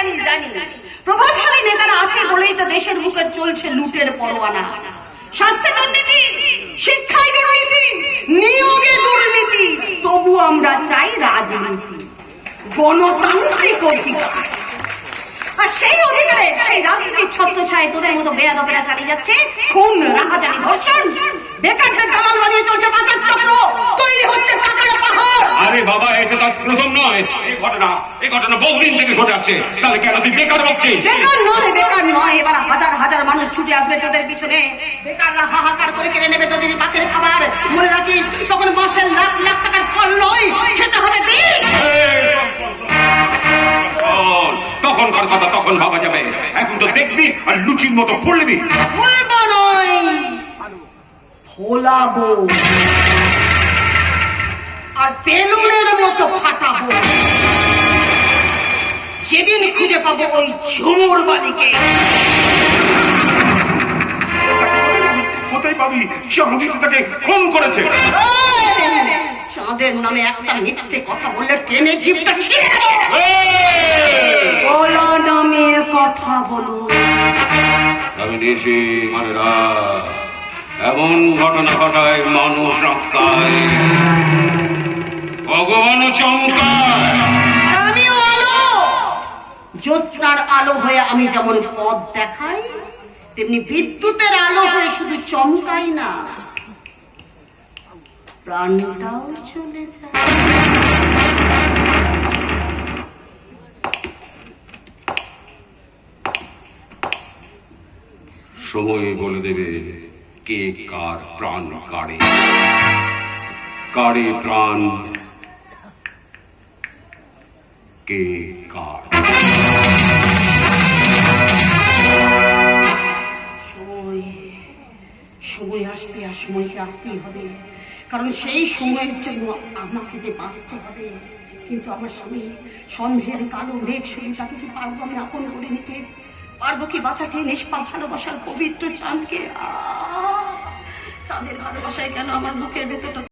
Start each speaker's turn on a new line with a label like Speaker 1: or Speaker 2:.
Speaker 1: জানি জানি প্রভাবশালী নেতারা আছে বলেই তো দেশের বুকে চলছে লুটের পরোয়ানা। স্বাস্থ্যে দুর্নীতি, শিক্ষায় দুর্নীতি, নিয়োগে দুর্নীতি, তবু আমরা চাই রাজনীতি, গণতান্ত্রিক অধিকার। আর সেই অধিকারে সেই রাজনীতির ছত্রছায়ায় তোদের মতো বেয়াদবেরা চালিয়ে যাচ্ছে খুন, রাহাজানি, ধর্ষণ, বেকারদের দালাল বানিয়ে চলছে পাচার চক্র, তৈরি হচ্ছে টাকার পাহাড়।
Speaker 2: আরে বাবা, এটা তো প্রথম নয়, এই ঘটনা বহুদিন থেকে ঘটে আসছে। তাহলে কেন তুই বেকার বলছিস?
Speaker 1: বেকার নয়, এবার হাজার হাজার মানুষ ছুটে আসবে তোদের পিছনে। বেকাররা হাহাকার করে কেড়ে নেবে তোদের পাকের খাবার। মনে রাখিস, তখন মাসের লাখ লাখ টাকার ফল নয়, খেতে হবে বিল।
Speaker 2: তখনকার কথা তখন ভাবা যাবে, এখন তো দেখবি আর লুচির মতো ফুলবি।
Speaker 1: ফুলবো নয়, ফোলাবো, আর বেলুনের মতো ফাটাবো। যেদিন খুঁজে পাবো ওই ঝুমুর বালিকে।
Speaker 2: কোথায় পাবি? চাঁদি তাকে খুন করেছে।
Speaker 1: চাঁদের নামে একটা মিথ্যে কথা বললে টেনে জিভটা ছিঁড়ে দেবো। বলা নামে কথা বলো।
Speaker 2: আমি দেশে মানে এমন ঘটনা ঘটায়, মানুষ আটকায়, ভগবানও চমকায়।
Speaker 1: আমিও আলো, জ্যোৎস্নার আলো হয়ে আমি যেমন পথ দেখাই, তেমনি বিদ্যুতের আলো হয়ে শুধু চমকাই না, প্রাণটাও চলে যায়।
Speaker 2: সময় বলে দেবে কে কার প্রাণ কাড়ে, কাড়ে প্রাণ কে কার।
Speaker 1: সময় আসবে, আর সময়কে আসতেই হবে, কারণ সেই সময়ের জন্য আমাকে যে বাঁচতে হবে। কিন্তু আমার স্বামী সন্ধ্যের কালো মেঘ শুনি, তাকে কি পারবো আমি আপন করে নিতে? পারবো কি বাঁচাতে নিষ্পাপ ভালোবাসার পবিত্র চাঁদকে? চাঁদের ভালোবাসায় কেন আমার বুকের ভেতরটা